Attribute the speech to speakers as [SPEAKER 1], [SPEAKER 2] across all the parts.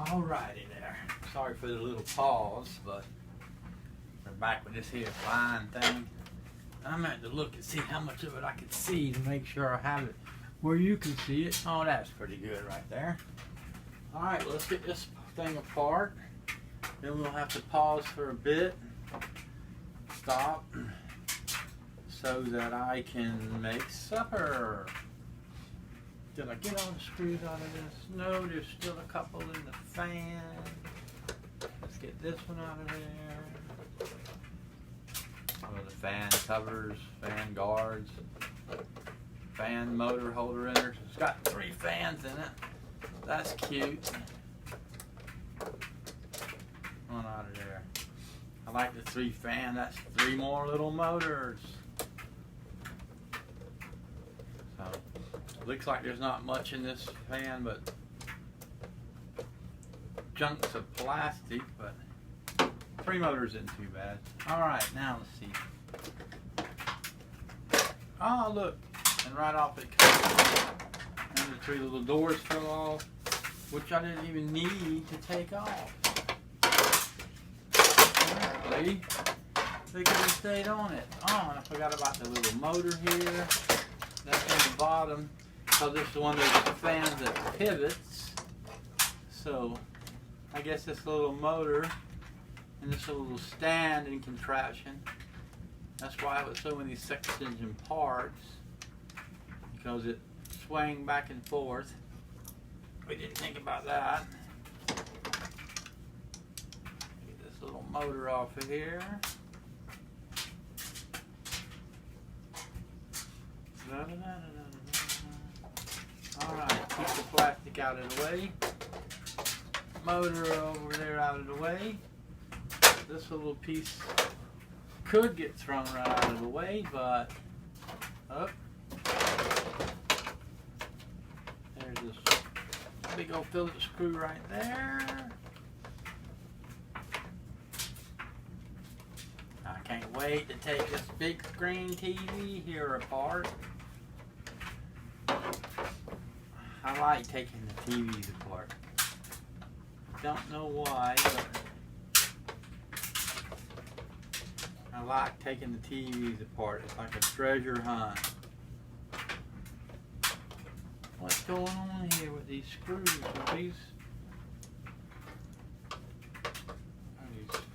[SPEAKER 1] Alrighty there. Sorry for the little pause, but we're back with this here flying thing. I'm at to look and see how much of it I can see to make sure I have it where you can see it. Oh, that's pretty good right there. Alright, well, let's get this thing apart. Then we'll have to pause for a bit. Stop. So that I can make supper. Did I get all the screws out of this? No, there's still a couple in the fan. Let's get this one out of there. Some of the fan covers, fan guards, fan motor holder in there. It's got 3 fans in it. That's cute. One out of there. I like the 3 fan. That's 3 more little motors. So, looks like there's not much in this fan, but chunks of plastic, but 3 motors isn't too bad. Alright, now let's see. Oh, look, and right off it comes. And the 3 little doors fell off, which I didn't even need to take off. Apparently, they could have stayed on it. Oh, and I forgot about the little motor here. That's on the bottom. So this is one of those fans that pivots. So I guess this little motor and this little stand and contraption. That's why it was so many sections and parts, because it swung back and forth. We didn't think about that. Get this little motor off of here. Alright, keep the plastic out of the way. Motor over there out of the way. This little piece could get thrown right out of the way, but up. There's this big old Phillips screw right there. I can't wait to take this big screen TV here apart. I like taking the TVs apart. Don't know why, but I like taking the TVs apart. It's like a treasure hunt. What's going on here with these screws? Are these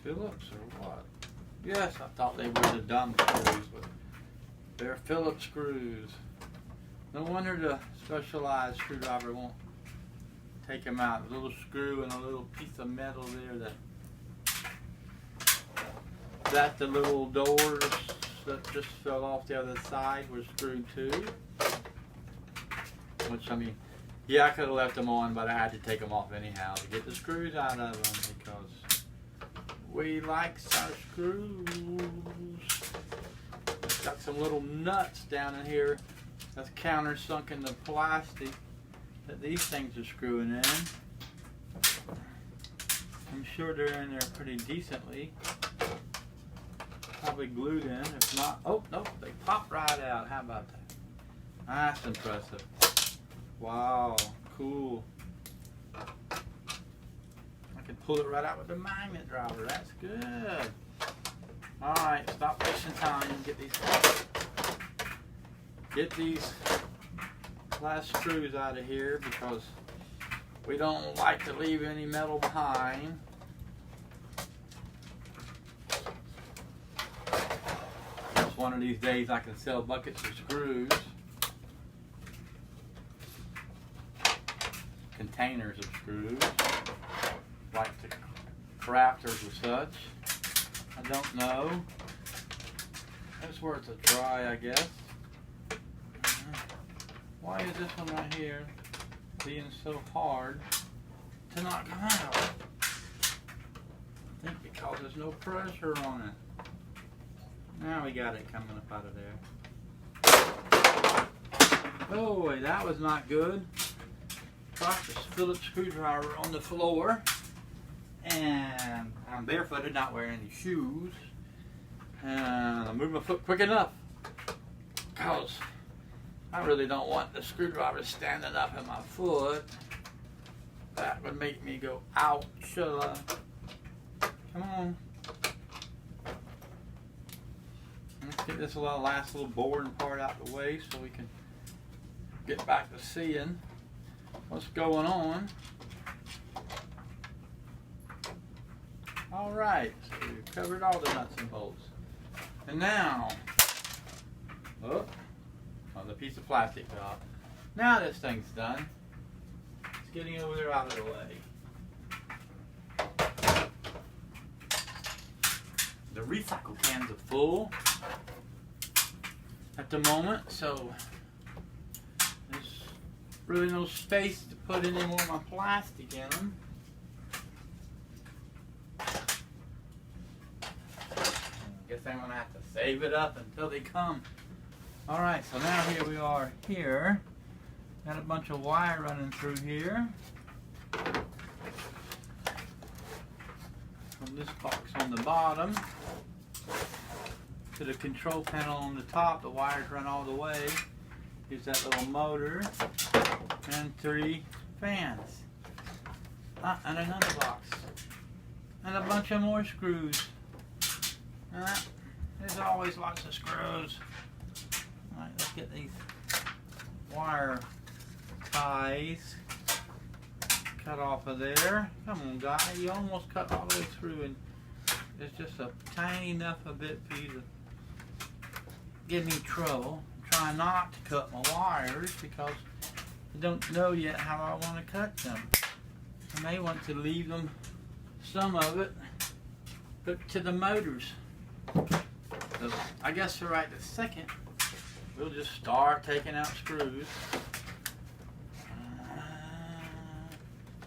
[SPEAKER 1] Phillips or what? Yes, I thought they were the dumb screws, but they're Phillips screws. No wonder the specialized screwdriver won't take them out. A little screw and a little piece of metal there that the little doors that just fell off the other side were screwed to. Which, I mean, yeah, I could have left them on, but I had to take them off anyhow to get the screws out of them because we like our screws. Got some little nuts down in here that's countersunk in the plastic that these things are screwing in. I'm sure they're in there pretty decently. Probably glued in. If not, oh nope, they pop right out. How about that? That's impressive. Wow, cool. I can pull it right out with the magnet driver. That's good. Alright, stop wasting time and get these last screws out of here because we don't like to leave any metal behind. Just one of these days I can sell buckets of screws. Containers of screws, like the crafters or such. I don't know. It's worth a try, I guess. Why is this one right here being so hard to not come out? I think because there's no pressure on it. Now we got it coming up out of there. Oh, that was not good. Dropped this Phillips screwdriver on the floor, and I'm barefooted, not wearing any shoes, and I moved my foot quick enough because I really don't want the screwdriver standing up in my foot. That would make me go, ouch. Come on. Let's get this last little boring part out of the way so we can get back to seeing what's going on. Alright, so we've covered all the nuts and bolts. And now, on the piece of plastic off. Now this thing's done. It's getting over there out of the way. The recycle cans are full at the moment, so there's really no space to put any more of my plastic in them. Guess I'm gonna have to save it up until they come. Alright, so now here we are here. Got a bunch of wire running through here. From this box on the bottom to the control panel on the top, the wires run all the way. Here's that little motor and 3 fans. And another box. And a bunch of more screws. There's always lots of screws. Alright, let's get these wire ties cut off of there. Come on, guy, you almost cut all the way through, and there's just a tiny enough a bit for you to give me trouble. I'm trying not to cut my wires because I don't know yet how I want to cut them. I may want to leave them, some of it, hooked to the motors. So I guess for right this second, we'll just start taking out screws.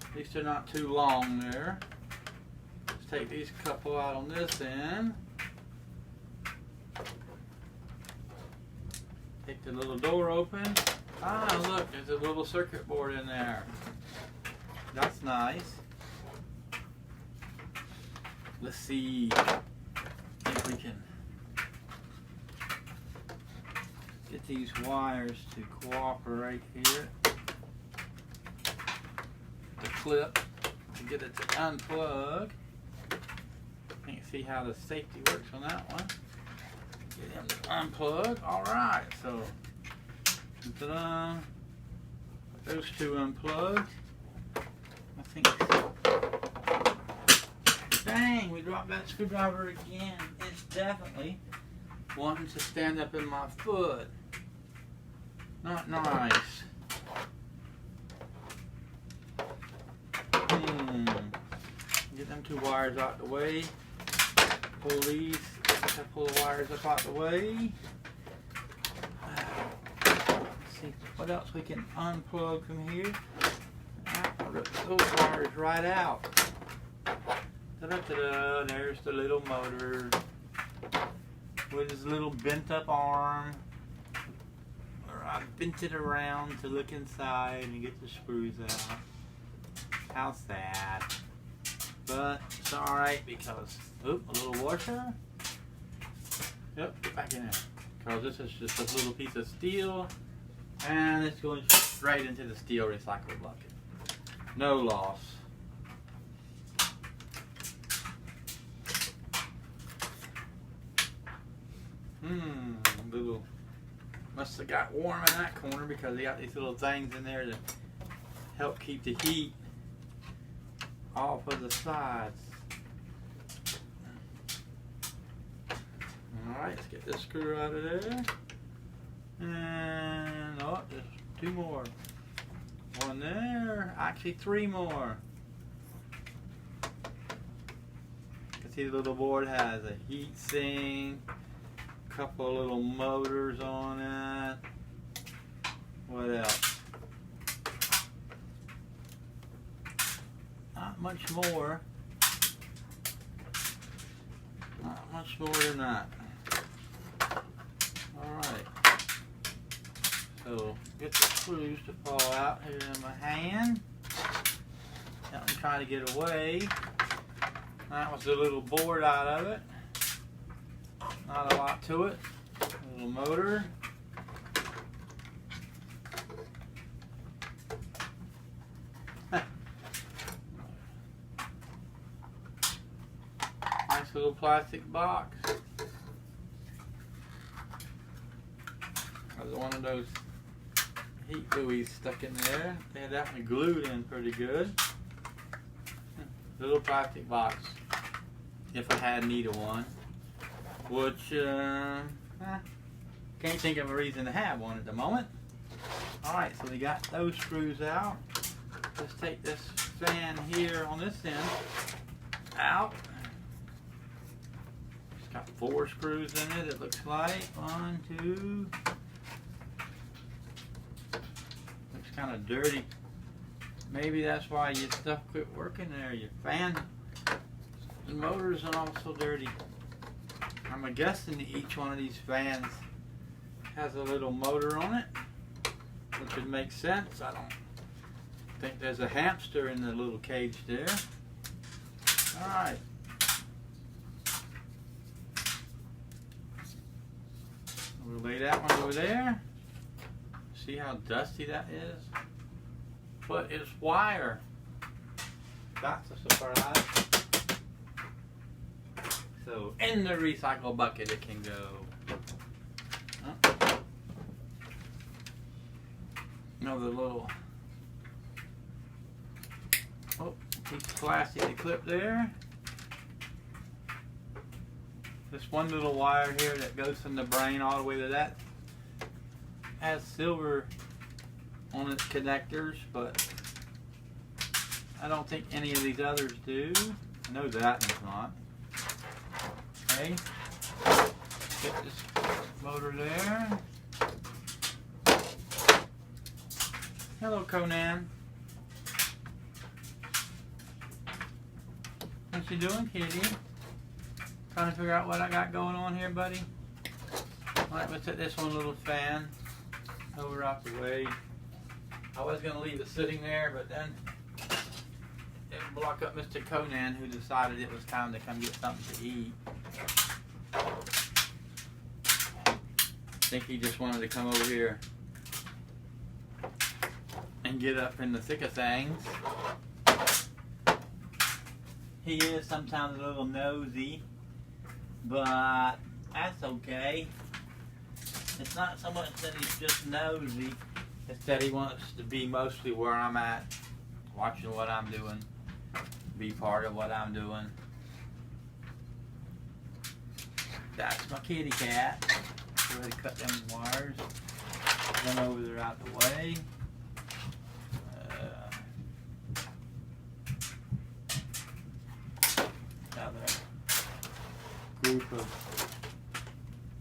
[SPEAKER 1] At least they're not too long there. Let's take these couple out on this end. Take the little door open. Look, there's a little circuit board in there. That's nice. Let's see if we can get these wires to cooperate here. The clip to get it to unplug. Can't see how the safety works on that one. Get him to unplug. Alright, so ta-da. Those 2 unplugged. I think. Dang, we dropped that screwdriver again. It's definitely wanting to stand up in my foot. Not nice. Get them 2 wires out the way. Pull these. Pull the wires up out the way. Let's see what else we can unplug from here. Rip those wires right out. Ta-da-ta-da, there's the little motor with his little bent up arm. I bent it around to look inside and get the screws out. How sad. But it's alright because, a little washer. Yep, get back in there. Because this is just a little piece of steel and it's going straight into the steel recycle bucket. No loss. Little must have got warm in that corner because they got these little things in there to help keep the heat off of the sides. Alright, let's get this screw out of there. And there's 2 more. 1 there, actually 3 more. You can see the little board has a heat sink, couple of little motors on it. What else? Not much more. Not much more than that. Alright. So get the screws to fall out here in my hand. I'm trying to get away. That was the little board out of it. Not a lot to it. A little motor. little plastic box. There's one of those heat buoys stuck in there. They had that one glued in pretty good. Little plastic box. If I had need of one. Which, can't think of a reason to have one at the moment. Alright, so we got those screws out. Let's take this fan here on this end out. It's got 4 screws in it, it looks like. 1, 2. Looks kind of dirty. Maybe that's why your stuff quit working there. Your fan, the motors are also dirty. I'm guessing that each one of these fans has a little motor on it, which would make sense. I don't think there's a hamster in the little cage there. Alright. We'll lay that one over there. See how dusty that is? But it's wire. That's a surprise. So in the recycle bucket it can go. Another little piece of plastic to clip there. This one little wire here that goes from the brain all the way to that has silver on its connectors, but I don't think any of these others do. I know that one's not. Okay, get this motor there. Hello, Conan. What you doing, kitty? Trying to figure out what I got going on here, buddy? Alright, let's set this one little fan over out the way. I was going to leave it sitting there, but then it would block up Mr. Conan, who decided it was time to come get something to eat. I think he just wanted to come over here and get up in the thick of things. He is sometimes a little nosy, but that's okay. It's not so much that he's just nosy, it's that he wants to be mostly where I'm at, watching what I'm doing, be part of what I'm doing. That's my kitty cat. Go ahead and cut them wires. Run over there out the way. Another group of.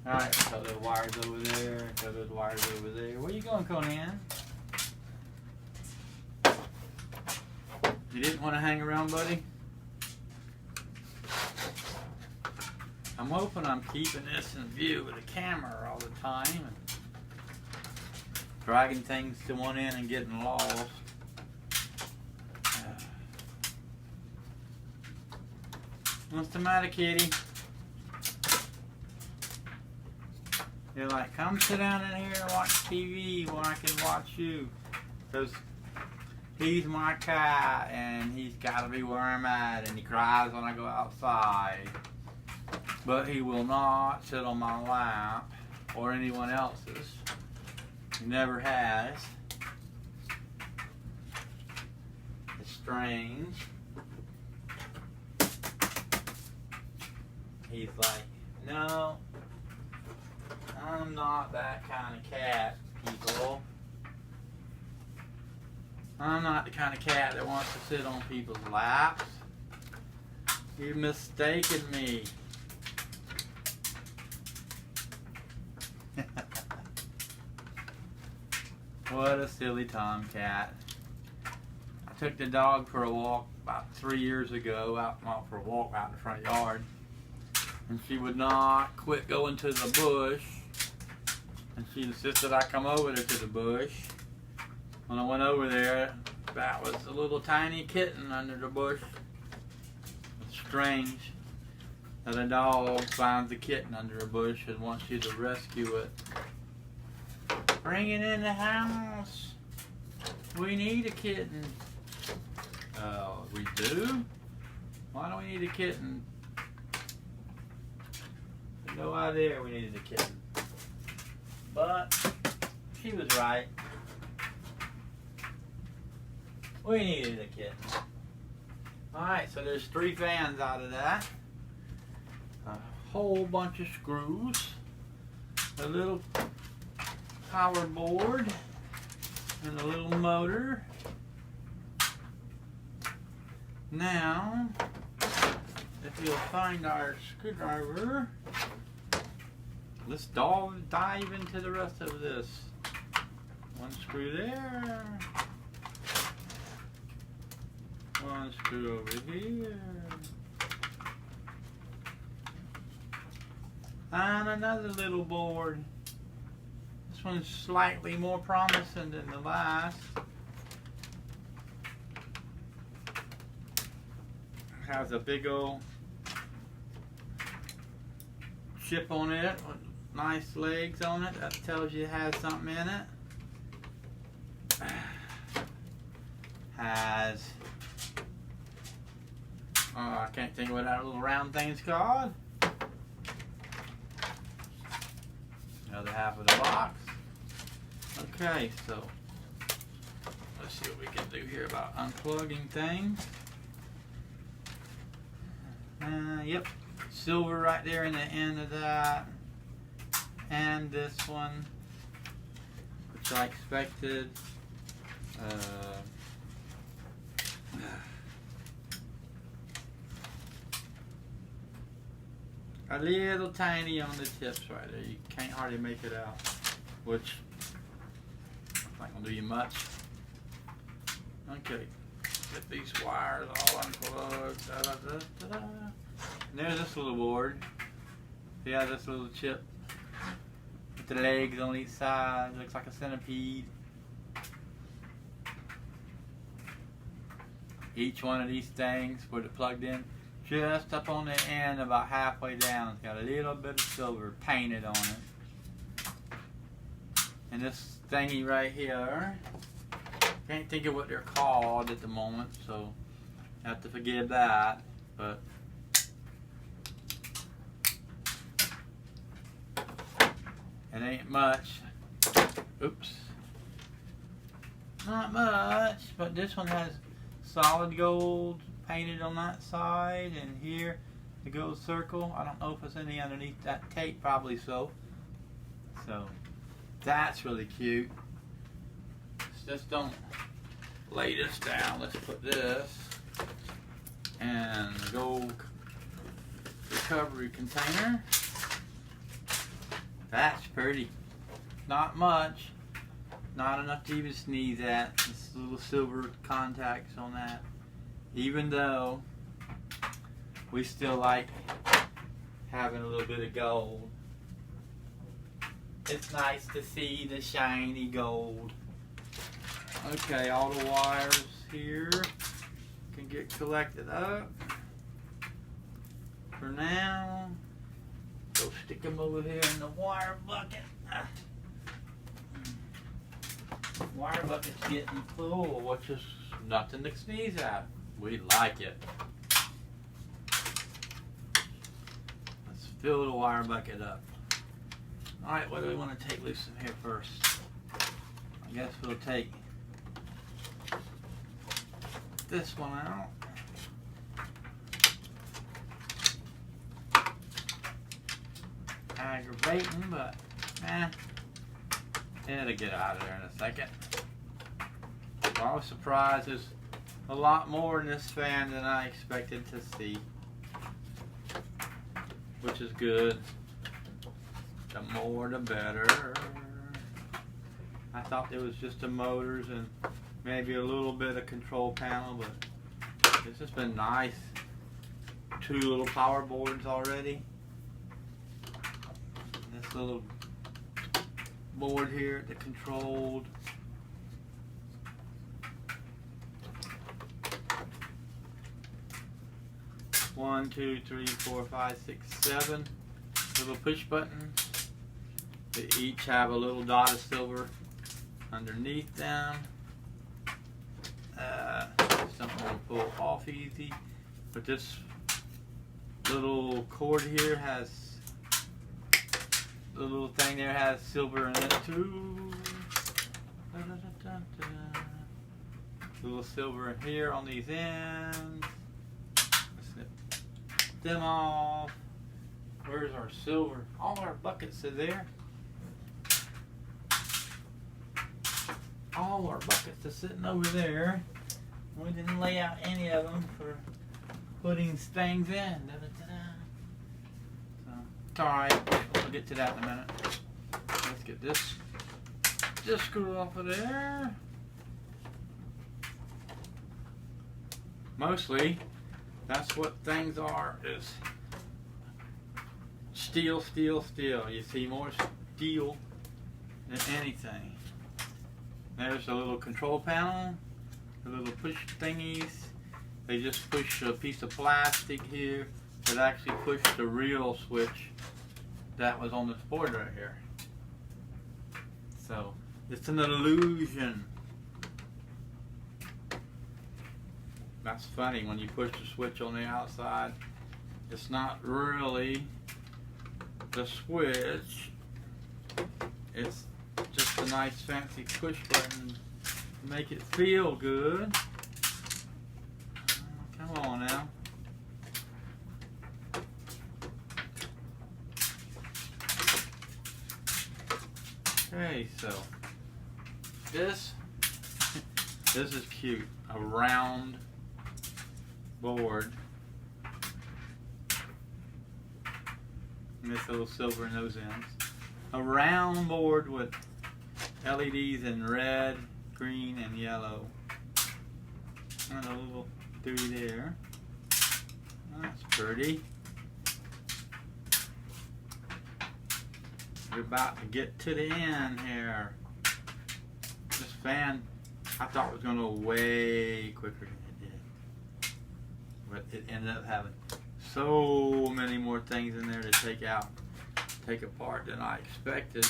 [SPEAKER 1] Alright, cut those wires over there. Cut those wires over there. Where you going, Conan? You didn't want to hang around, buddy? I'm hoping I'm keeping this in view with the camera all the time. And dragging things to one end and getting lost. What's the matter, kitty? You're like, come sit down in here and watch TV when I can watch you. Because he's my cat and he's got to be where I'm at, and he cries when I go outside. But he will not sit on my lap or anyone else's. He never has. It's strange. He's like, no, I'm not that kind of cat, people. I'm not the kind of cat that wants to sit on people's laps. You've mistaken me. What a silly tomcat. I took the dog for a walk about 3 years ago, out for a walk out in the front yard. And she would not quit going to the bush. And she insisted I come over there to the bush. When I went over there, that was a little tiny kitten under the bush. It's strange that a dog finds a kitten under a bush and wants you to rescue it. Bring it in the house. We need a kitten. Oh, we do? Why do we need a kitten? No idea we needed a kitten. But she was right. We needed a kitten. Alright, so there's 3 fans out of that. A whole bunch of screws. A little power board. And a little motor. Now, if you'll find our screwdriver, let's dive into the rest of this. One screw there. One screw over here. And another little board. This one's slightly more promising than the last. Has a big old chip on it with nice legs on it. That tells you it has something in it. Has I can't think of what that little round thing's called. The other half of the box. Okay, so let's see what we can do here about unplugging things. Yep, silver right there in the end of that. And this one, which I expected. A little tiny on the tips right there. You can't hardly make it out, which not gonna do you much. Okay, get these wires all unplugged. Da, da, da, da, da. And there's this little board. Yeah, this little chip with the legs on each side. Looks like a centipede. Each one of these things, put it plugged in, just up on the end, about halfway down. It's got a little bit of silver painted on it. And this thingy right here, can't think of what they're called at the moment, so I have to forgive that. But it ain't much. Oops. Not much, but this one has solid gold painted on that side, and here the gold circle. I don't know if it's any underneath that tape, probably so. So that's really cute. Just don't lay this down. Let's put this in the gold recovery container. That's pretty. Not much. Not enough to even sneeze at. This little silver contacts on that. Even though we still like having a little bit of gold. It's nice to see the shiny gold. Okay, all the wires here can get collected up. For now, go stick them over here in the wire bucket. Wire bucket's getting full, which is nothing to sneeze at. We like it. Let's fill the wire bucket up. Alright, what do we want to take loose from here first? I guess we'll take this one out. Aggravating, but it'll get out of there in a second. So I was surprised there's a lot more in this fan than I expected to see, which is good. The more the better. I thought there was just the motors and maybe a little bit of control panel, but this has been nice. 2 little power boards already. This little board here, the controlled. One, 2, 3, 4, 5, 6, 7 little push buttons. They each have a little dot of silver underneath them. Something will pull off easy. But this little cord here has the little thing there has silver in it too. A little silver in here on these ends. Snip them off. Where's our silver? All our buckets are there. All our buckets are sitting over there. We didn't lay out any of them for putting things in. So, it's alright. We'll get to that in a minute. Let's get this screw off of there. Mostly, that's what things are, is steel, steel, steel. You see more steel than anything. There's a little control panel, the little push thingies. They just push a piece of plastic here that actually pushed the real switch that was on this board right here. So, it's an illusion. That's funny, when you push the switch on the outside, it's not really the switch, it's just a nice fancy push button to make it feel good. Come on now. Okay, so this is cute, a round board. And this little silver in those ends. A round board with LEDs in red, green, and yellow. And a little three there. That's pretty. We're about to get to the end here. This fan, I thought was going to go way quicker than it did. But it ended up having so many more things in there to take apart than I expected.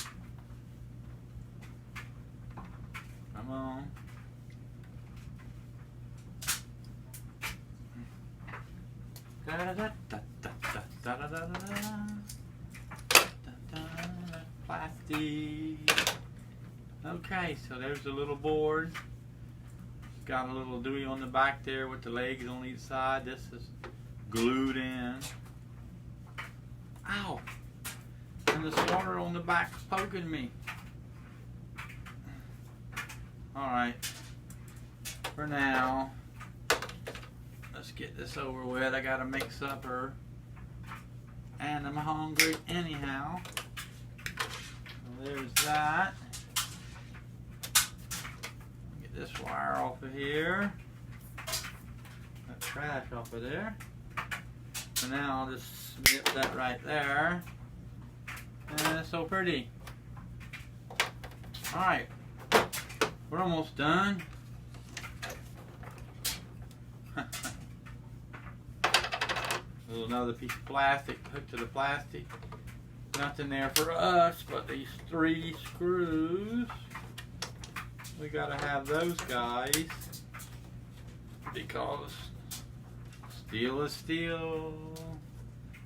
[SPEAKER 1] Come on. Da da da da da da da da da da. Plastic. Okay, so there's the little board. It's got a little dewey on the back there with the legs on each side. This is glued in. Ow! And the starter on the back is poking me. Alright. For now, let's get this over with. I gotta make supper. And I'm hungry anyhow. So there's that. Get this wire off of here. That trash off of there. So now I'll just snip that right there. And it's so pretty. Alright. We're almost done. Another piece of plastic hooked to the plastic. Nothing there for us but these 3 screws. We gotta have those guys because steel is steel,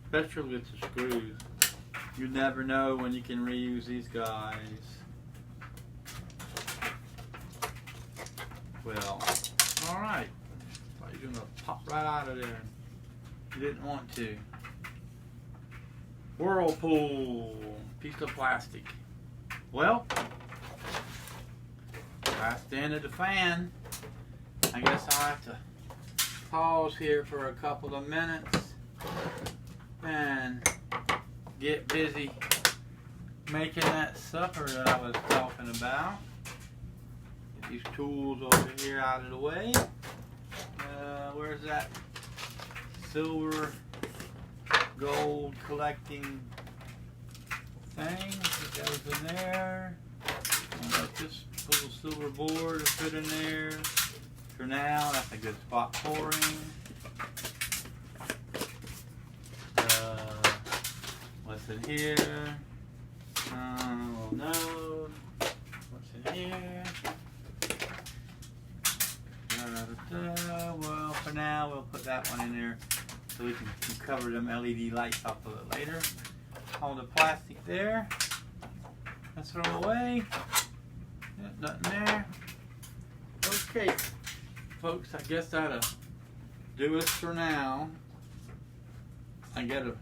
[SPEAKER 1] especially with the screws. You never know when you can reuse these guys. Well, alright. Thought you were gonna pop right out of there. You didn't want to. Whirlpool, piece of plastic. Well, that's the end of the fan. I guess I'll have to pause here for a couple of minutes and get busy making that supper that I was talking about. Get these tools over here out of the way. Where's that silver gold collecting thing that goes in there? I'll let this little silver board fit in there. For now, that's a good spot pouring. What's in here? Oh no. What's in here? Well, for now, we'll put that one in there so we can cover them LED lights up a little later. All the plastic there. Let's throw them away. Yeah, nothing there. Okay, folks, I guess that'll do us for now. I gotta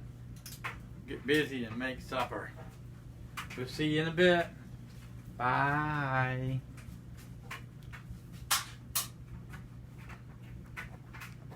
[SPEAKER 1] get busy and make supper. We'll see you in a bit. Bye.